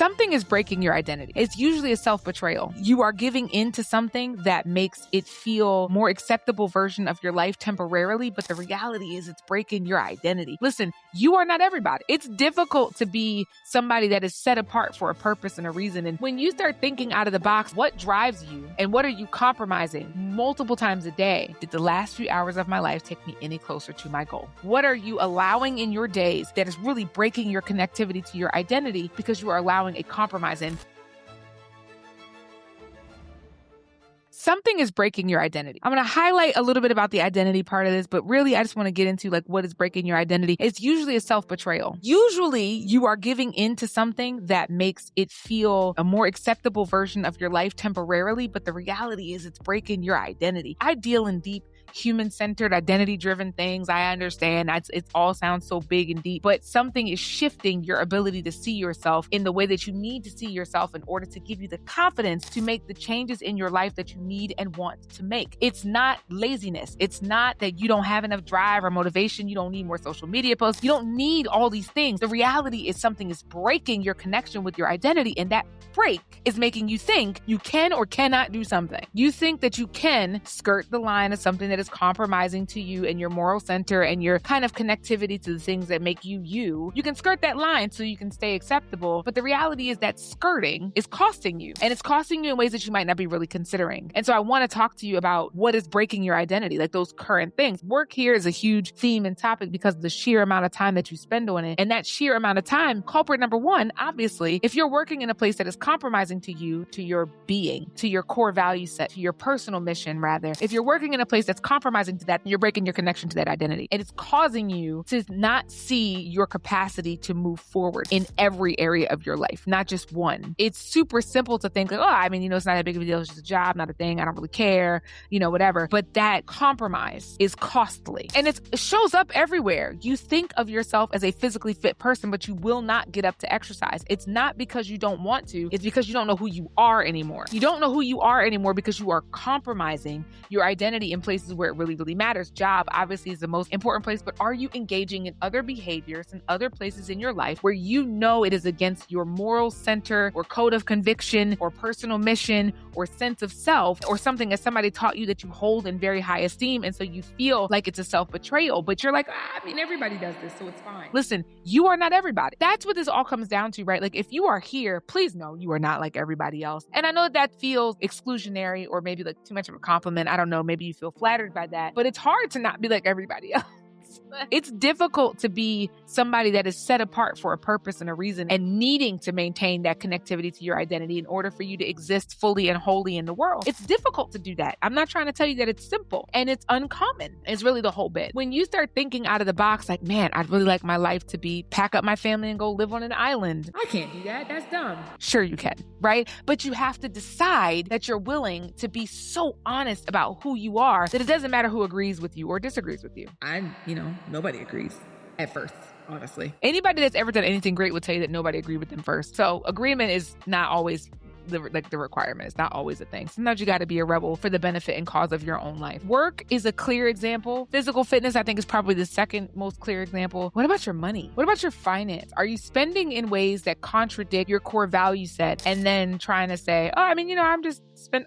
Something is breaking your identity. It's usually a self-betrayal. You are giving in to something that makes it feel more acceptable version of your life temporarily, but the reality is it's breaking your identity. Listen, you are not everybody. It's difficult to be somebody that is set apart for a purpose and a reason. And when you start thinking out of the box, what drives you and what are you compromising multiple times a day? Did the last few hours of my life take me any closer to my goal? What are you allowing in your days that is really breaking your connectivity to your identity because you are allowing a compromise in? Something is breaking your identity. I'm going to highlight a little bit about the identity part of this, but really I just want to get into like what is breaking your identity. It's usually a self-betrayal. Usually you are giving in to something that makes it feel a more acceptable version of your life temporarily, but the reality is it's breaking your identity. I deal in deep human-centered, identity-driven things. I understand it all sounds so big and deep, but something is shifting your ability to see yourself in the way that you need to see yourself in order to give you the confidence to make the changes in your life that you need and want to make. It's not laziness. It's not that you don't have enough drive or motivation. You don't need more social media posts. You don't need all these things. The reality is something is breaking your connection with your identity, and that break is making you think you can or cannot do something. You think that you can skirt the line of something that is compromising to you and your moral center and your kind of connectivity to the things that make you you. You can skirt that line so you can stay acceptable, but the reality is that skirting is costing you, and it's costing you in ways that you might not be really considering. And so I want to talk to you about what is breaking your identity, like those current things. Work here is a huge theme and topic because of the sheer amount of time that you spend on it. And that sheer amount of time, culprit number one, obviously, if you're working in a place that is compromising to you, to your being, to your core value set, to your personal mission, rather, if you're working in a place that's compromising to that, you're breaking your connection to that identity. And it's causing you to not see your capacity to move forward in every area of your life, not just one. It's super simple to think like, it's not that big of a deal. It's just a job, not a thing. I don't really care, whatever. But that compromise is costly. And it shows up everywhere. You think of yourself as a physically fit person, but you will not get up to exercise. It's not because you don't want to. It's because you don't know who you are anymore. You don't know who you are anymore because you are compromising your identity in places where it really, really matters. Job obviously is the most important place, but are you engaging in other behaviors and other places in your life where you know it is against your moral center or code of conviction or personal mission or sense of self or something that somebody taught you that you hold in very high esteem, and so you feel like it's a self-betrayal, but you're like, everybody does this, so it's fine. Listen, you are not everybody. That's what this all comes down to, right? Like if you are here, please know you are not like everybody else. And I know that feels exclusionary or maybe like too much of a compliment. I don't know, maybe you feel flattered by that, but it's hard to not be like everybody else. It's difficult to be somebody that is set apart for a purpose and a reason and needing to maintain that connectivity to your identity in order for you to exist fully and wholly in the world. It's difficult to do that. I'm not trying to tell you that it's simple, and it's uncommon. It's really the whole bit. When you start thinking out of the box, like, man, I'd really like my life to be pack up my family and go live on an island. I can't do that. That's dumb. Sure you can, right? But you have to decide that you're willing to be so honest about who you are that it doesn't matter who agrees with you or disagrees with you. Nobody agrees at first, honestly. Anybody that's ever done anything great would tell you that nobody agreed with them first. So agreement is not always the requirement. It's not always a thing. Sometimes you got to be a rebel for the benefit and cause of your own life. Work is a clear example. Physical fitness, I think, is probably the second most clear example. What about your money? What about your finance? Are you spending in ways that contradict your core value set and then trying to say, I'm just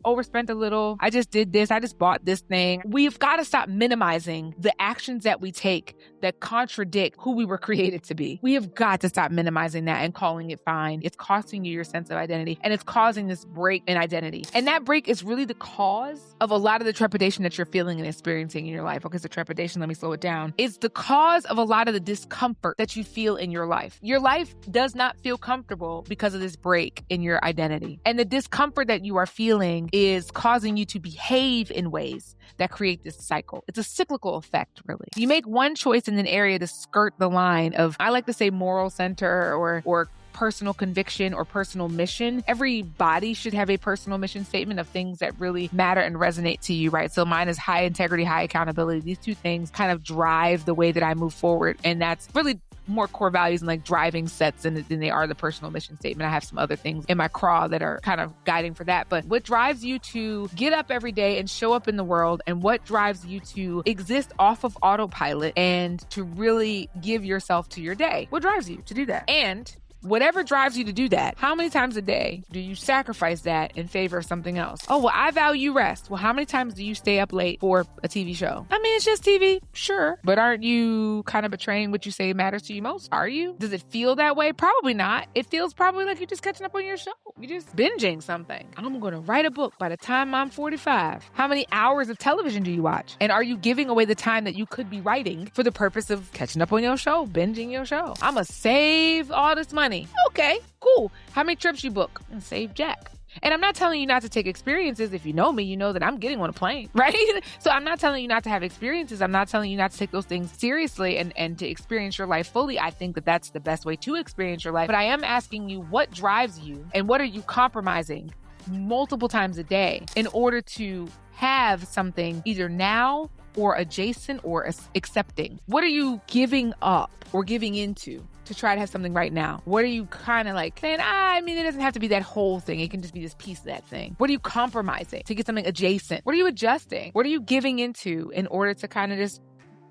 overspent a little. I just did this. I just bought this thing. We've got to stop minimizing the actions that we take that contradict who we were created to be. We have got to stop minimizing that and calling it fine. It's costing you your sense of identity, and it's causing this break in identity. And that break is really the cause of a lot of the trepidation that you're feeling and experiencing in your life. Okay, so trepidation, let me slow it down. It's the cause of a lot of the discomfort that you feel in your life. Your life does not feel comfortable because of this break in your identity. And the discomfort that you are feeling is causing you to behave in ways that create this cycle. It's a cyclical effect, really. You make one choice in an area to skirt the line of, I like to say, moral center or personal conviction or personal mission. Everybody should have a personal mission statement of things that really matter and resonate to you, right? So mine is high integrity, high accountability. These two things kind of drive the way that I move forward. And that's really more core values and like driving sets than they are the personal mission statement. I have some other things in my craw that are kind of guiding for that. But what drives you to get up every day and show up in the world, and what drives you to exist off of autopilot and to really give yourself to your day? What drives you to do that? And Whatever drives you to do that, how many times a day do you sacrifice that in favor of something else? Oh, well, I value rest. Well, how many times do you stay up late for a TV show? I mean, it's just TV, sure. But aren't you kind of betraying what you say matters to you most? Are you? Does it feel that way? Probably not. It feels probably like you're just catching up on your show. You're just binging something. I'm going to write a book by the time I'm 45. How many hours of television do you watch? And are you giving away the time that you could be writing for the purpose of catching up on your show, binging your show? I'm going to save all this money. Okay, cool. How many trips you book? And save Jack. And I'm not telling you not to take experiences. If you know me, you know that I'm getting on a plane, right? So I'm not telling you not to have experiences. I'm not telling you not to take those things seriously and to experience your life fully. I think that that's the best way to experience your life. But I am asking you, what drives you and what are you compromising multiple times a day in order to have something either now or adjacent or accepting? What are you giving up or giving into to try to have something right now? What are you kind of like saying, I mean, it doesn't have to be that whole thing. It can just be this piece of that thing. What are you compromising to get something adjacent? What are you adjusting? What are you giving into in order to kind of just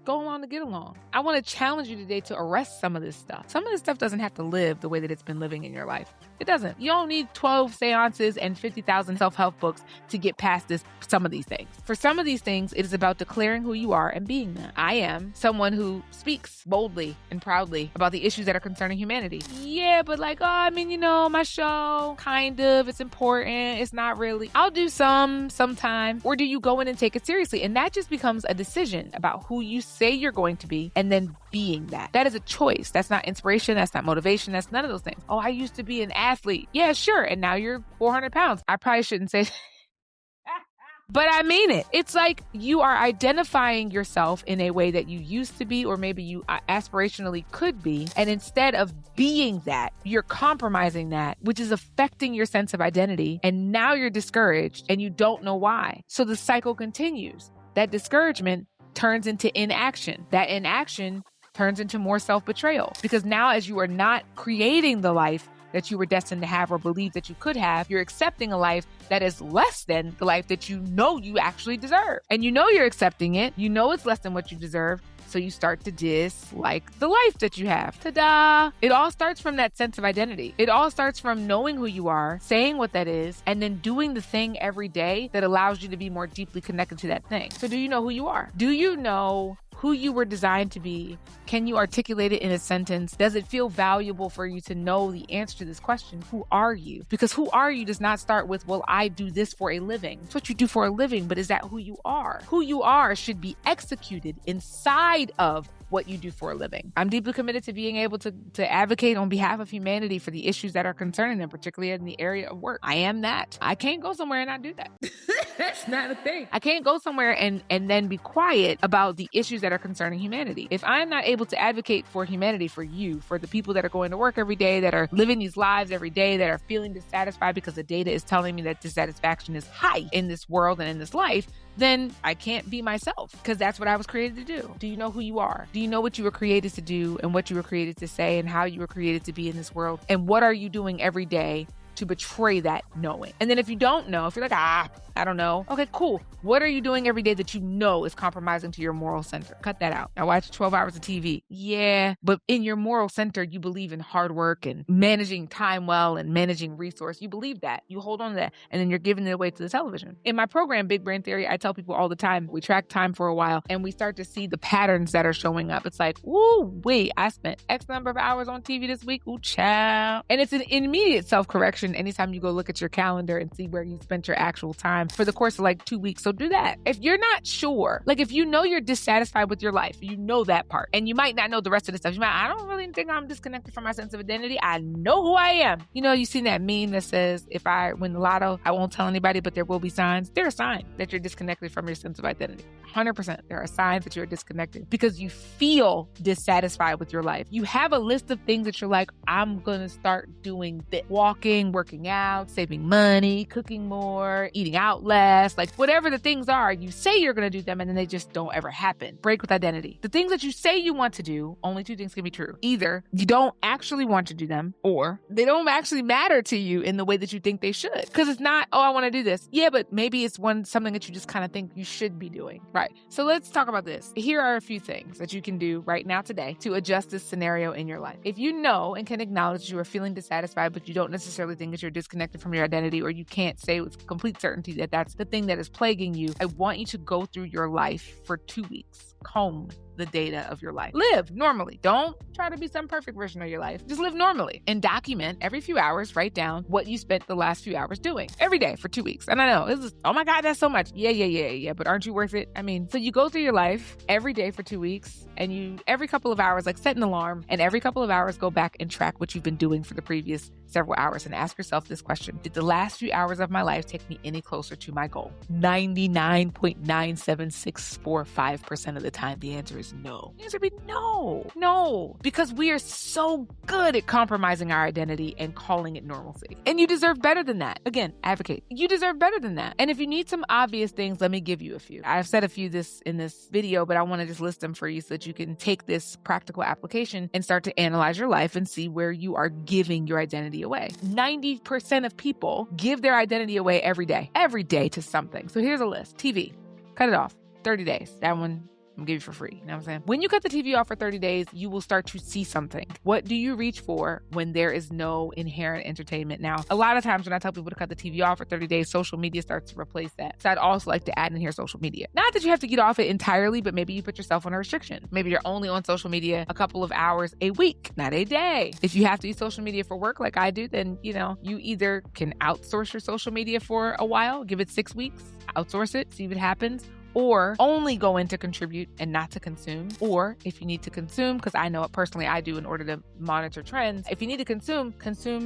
go along to get along? I want to challenge you today to arrest some of this stuff. Some of this stuff doesn't have to live the way that it's been living in your life. It doesn't. You don't need 12 seances and 50,000 self-help books to get past some of these things. For some of these things, it is about declaring who you are and being that. I am someone who speaks boldly and proudly about the issues that are concerning humanity. Yeah, but my show, kind of, it's important. It's not really. I'll do sometime. Or do you go in and take it seriously? And that just becomes a decision about who you say you're going to be and then being that. That is a choice. That's not inspiration. That's not motivation. That's none of those things. Oh, I used to be an athlete. Yeah, sure. And now you're 400 pounds. I probably shouldn't say but I mean it. It's like you are identifying yourself in a way that you used to be, or maybe you aspirationally could be. And instead of being that, you're compromising that, which is affecting your sense of identity. And now you're discouraged and you don't know why. So the cycle continues. That discouragement turns into inaction. That inaction turns into more self-betrayal. Because now, as you are not creating the life that you were destined to have or believe that you could have, you're accepting a life that is less than the life that you know you actually deserve. And you know you're accepting it. You know it's less than what you deserve. So you start to dislike the life that you have. Ta-da! It all starts from that sense of identity. It all starts from knowing who you are, saying what that is, and then doing the thing every day that allows you to be more deeply connected to that thing. So do you know who you are? Do you know who you were designed to be? Can you articulate it in a sentence? Does it feel valuable for you to know the answer to this question? Who are you? Because who are you does not start with, well, I do this for a living. It's what you do for a living, but is that who you are? Who you are should be executed inside of what you do for a living. I'm deeply committed to being able to advocate on behalf of humanity for the issues that are concerning them, particularly in the area of work. I am that. I can't go somewhere and not do that. That's not a thing. I can't go somewhere and then be quiet about the issues that are concerning humanity. If I'm not able to advocate for humanity, for you, for the people that are going to work every day, that are living these lives every day, that are feeling dissatisfied because the data is telling me that dissatisfaction is high in this world and in this life, then I can't be myself, because that's what I was created to do. Do you know who you are? Do you know what you were created to do and what you were created to say and how you were created to be in this world? And what are you doing every day to betray that knowing? And then if you don't know, if you're like, I don't know. Okay, cool. What are you doing every day that you know is compromising to your moral center? Cut that out. I watch 12 hours of TV. Yeah, but in your moral center, you believe in hard work and managing time well and managing resource. You believe that. You hold on to that. And then you're giving it away to the television. In my program, Big Brain Theory, I tell people all the time, we track time for a while and we start to see the patterns that are showing up. It's like, wait, I spent X number of hours on TV this week. Ooh, child. And it's an immediate self-correction anytime you go look at your calendar and see where you spent your actual time for the course of like 2 weeks. So do that. If you're not sure, like if you know you're dissatisfied with your life, you know that part, and you might not know the rest of the stuff. You might, I don't really think I'm disconnected from my sense of identity. I know who I am. You know, you seen that meme that says, if I win the lotto, I won't tell anybody, but there will be signs. There are signs that you're disconnected from your sense of identity. 100%. There are signs that you're disconnected because you feel dissatisfied with your life. You have a list of things that you're like, I'm going to start doing this. Walking, working out, saving money, cooking more, eating out less, like whatever the things are, you say you're going to do them and then they just don't ever happen. Break with identity. The things that you say you want to do, only two things can be true. Either you don't actually want to do them or they don't actually matter to you in the way that you think they should. Because it's not, oh, I want to do this. Yeah, but maybe it's something that you just kind of think you should be doing. Right. So let's talk about this. Here are a few things that you can do right now today to adjust this scenario in your life. If you know and can acknowledge that you are feeling dissatisfied, but you don't necessarily think that you're disconnected from your identity, or you can't say with complete certainty that that's the thing that is plaguing you, I want you to go through your life for 2 weeks. Comb the data of your life. Live normally. Don't try to be some perfect version of your life. Just live normally and document every few hours. Write down what you spent the last few hours doing every day for 2 weeks. And I know this is, oh my God, that's so much. Yeah. But aren't you worth it? I mean, so you go through your life every day for 2 weeks and you, every couple of hours, like set an alarm, and every couple of hours go back and track what you've been doing for the previous several hours and ask yourself this question. Did the last few hours of my life take me any closer to my goal? 99.97645% of the time, the answer is no. The answer would be no, because we are so good at compromising our identity and calling it normalcy. And you deserve better than that. Again, advocate. You deserve better than that. And if you need some obvious things, let me give you a few. I've said a few in this video, but I want to just list them for you so that you can take this practical application and start to analyze your life and see where you are giving your identity away. 90% of people give their identity away every day to something. So here's a list. TV, cut it off, 30 days. That one I'm gonna give you for free. You know what I'm saying? When you cut the TV off for 30 days, you will start to see something. What do you reach for when there is no inherent entertainment? Now, a lot of times when I tell people to cut the TV off for 30 days, social media starts to replace that. So I'd also like to add in here social media. Not that you have to get off it entirely, but maybe you put yourself on a restriction. Maybe you're only on social media a couple of hours a week, not a day. If you have to use social media for work like I do, then, you either can outsource your social media for a while, give it 6 weeks, outsource it, see what happens, or only go in to contribute and not to consume. Or if you need to consume, because I know it personally, I do in order to monitor trends. If you need to consume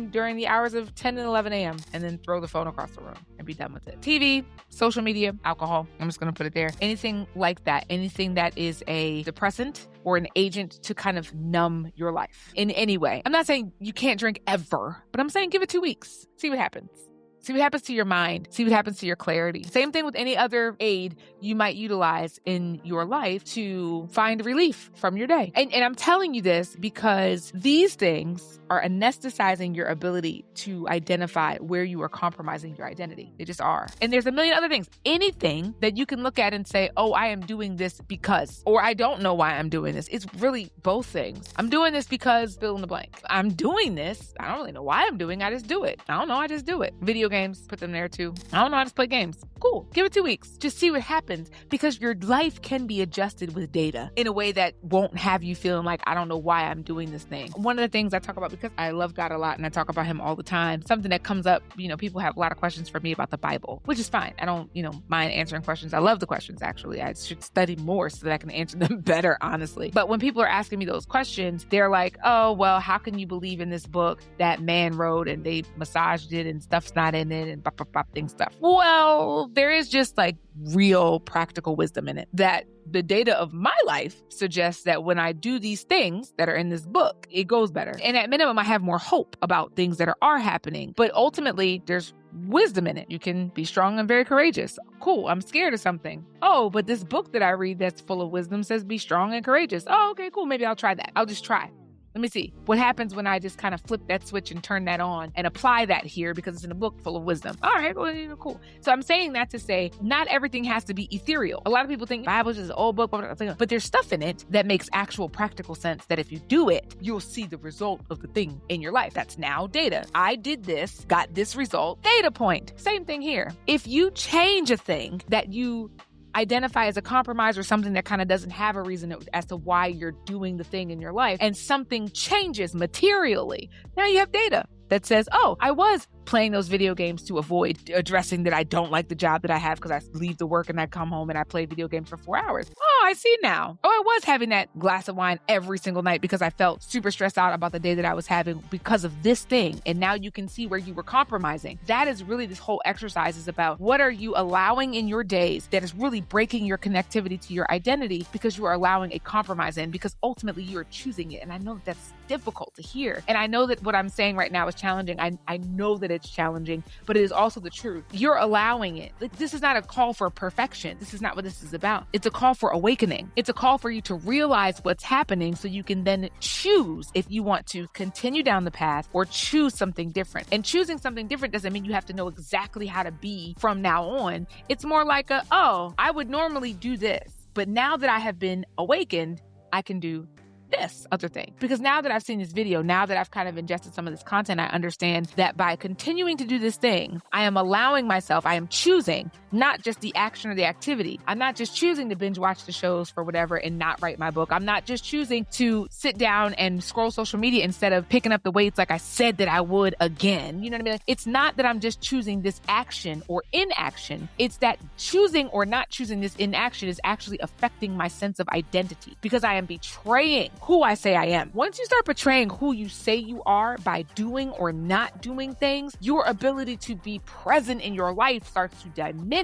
during the hours of 10 and 11 a.m. and then throw the phone across the room and be done with it. TV, social media, alcohol. I'm just going to put it there. Anything like that. Anything that is a depressant or an agent to kind of numb your life in any way. I'm not saying you can't drink ever, but I'm saying give it 2 weeks. See what happens. See what happens to your mind. See what happens to your clarity. Same thing with any other aid you might utilize in your life to find relief from your day. And I'm telling you this because these things are anesthetizing your ability to identify where you are compromising your identity. They just are. And there's a million other things. Anything that you can look at and say, oh, I am doing this because, or I don't know why I'm doing this. It's really both things. I'm doing this because fill in the blank. I'm doing this. I don't really know why I'm doing it. I just do it. I don't know. I just do it. Video games, put them there too. I don't know. I just play games. Cool. Give it 2 weeks. Just see what happens, because your life can be adjusted with data in a way that won't have you feeling like, I don't know why I'm doing this thing. One of the things I talk about, because I love God a lot and I talk about him all the time, something that comes up, people have a lot of questions for me about the Bible, which is fine. I don't, mind answering questions. I love the questions, actually. I should study more so that I can answer them better, honestly. But when people are asking me those questions, they're like, oh, well, how can you believe in this book that man wrote and they massaged it and stuff's not in it and thing stuff? Well, there is just like real practical wisdom in it that the data of my life suggests that when I do these things that are in this book, it goes better. And at minimum, I have more hope about things that are happening. But ultimately, there's wisdom in it. You can be strong and very courageous. Cool. I'm scared of something. Oh, but this book that I read that's full of wisdom says be strong and courageous. Oh, okay, cool. Maybe I'll try that. I'll just try. Let me see what happens when I just kind of flip that switch and turn that on and apply that here because it's in a book full of wisdom. All right, well, cool. So I'm saying that to say not everything has to be ethereal. A lot of people think the Bible is just an old book, but there's stuff in it that makes actual practical sense that if you do it, you'll see the result of the thing in your life. That's now data. I did this, got this result, data point. Same thing here. If you change a thing that you identify as a compromise or something that kind of doesn't have a reason as to why you're doing the thing in your life, and something changes materially, now you have data that says, oh, I was playing those video games to avoid addressing that I don't like the job that I have because I leave the work and I come home and I play video games for 4 hours. Oh, I see now. Oh, I was having that glass of wine every single night because I felt super stressed out about the day that I was having because of this thing. And now you can see where you were compromising. That is really this whole exercise is about what are you allowing in your days that is really breaking your connectivity to your identity because you are allowing a compromise in, because ultimately you are choosing it. And I know that's difficult to hear. And I know that what I'm saying right now is challenging. I know that it's challenging, but it is also the truth. You're allowing it. Like, this is not a call for perfection. This is not what this is about. It's a call for awakening. It's a call for you to realize what's happening so you can then choose if you want to continue down the path or choose something different. And choosing something different doesn't mean you have to know exactly how to be from now on. It's more like I would normally do this, but now that I have been awakened, I can do this other thing. Because now that I've seen this video, now that I've kind of ingested some of this content, I understand that by continuing to do this thing, I am allowing myself, I am choosing not just the action or the activity. I'm not just choosing to binge watch the shows for whatever and not write my book. I'm not just choosing to sit down and scroll social media instead of picking up the weights like I said that I would again. You know what I mean? Like, it's not that I'm just choosing this action or inaction. It's that choosing or not choosing this inaction is actually affecting my sense of identity because I am betraying who I say I am. Once you start betraying who you say you are by doing or not doing things, your ability to be present in your life starts to diminish.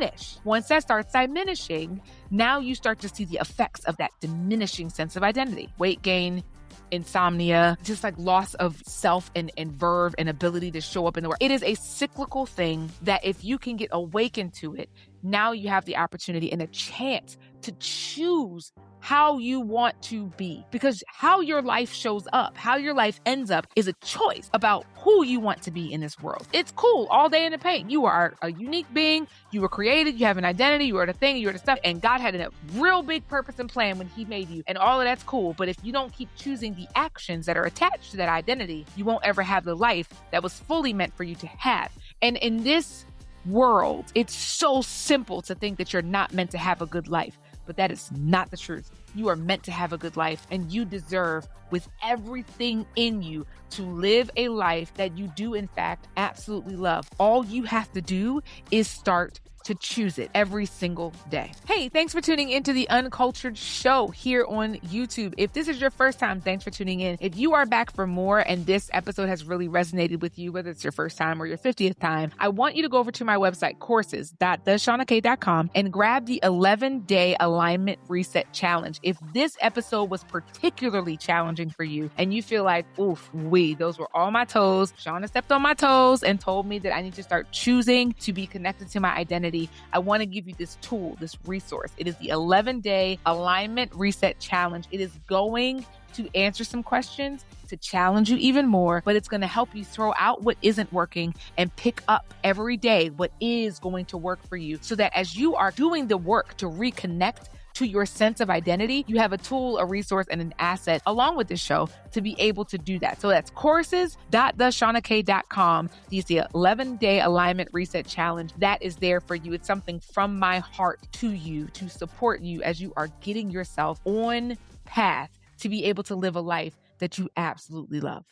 Once that starts diminishing, now you start to see the effects of that diminishing sense of identity. Weight gain, insomnia, just like loss of self and verve and ability to show up in the world. It is a cyclical thing that if you can get awakened to it, now you have the opportunity and a chance to choose how you want to be. Because how your life shows up, how your life ends up is a choice about who you want to be in this world. It's cool all day in the paint. You are a unique being. You were created. You have an identity. You are the thing. You are the stuff. And God had a real big purpose and plan when he made you. And all of that's cool. But if you don't keep choosing the actions that are attached to that identity, you won't ever have the life that was fully meant for you to have. And in this world, it's so simple to think that you're not meant to have a good life. But that is not the truth. You are meant to have a good life, and you deserve, with everything in you, to live a life that you do, in fact, absolutely love. All you have to do is start to choose it every single day. Hey, thanks for tuning into the UnCultured show here on YouTube. If this is your first time, thanks for tuning in. If you are back for more and this episode has really resonated with you, whether it's your first time or your 50th time, I want you to go over to my website, courses.theshaunak.com, and grab the 11-day alignment reset challenge. If this episode was particularly challenging for you and you feel like, those were all my toes, Shauna stepped on my toes and told me that I need to start choosing to be connected to my identity, I want to give you this tool, this resource. It is the 11-day alignment reset challenge. It is going to answer some questions, to challenge you even more, but it's going to help you throw out what isn't working and pick up every day what is going to work for you, so that as you are doing the work to reconnect to your sense of identity, you have a tool, a resource, and an asset along with this show to be able to do that. So that's courses.theshaunak.com. These the 11-day alignment reset challenge. That is there for you. It's something from my heart to you to support you as you are getting yourself on path to be able to live a life that you absolutely love.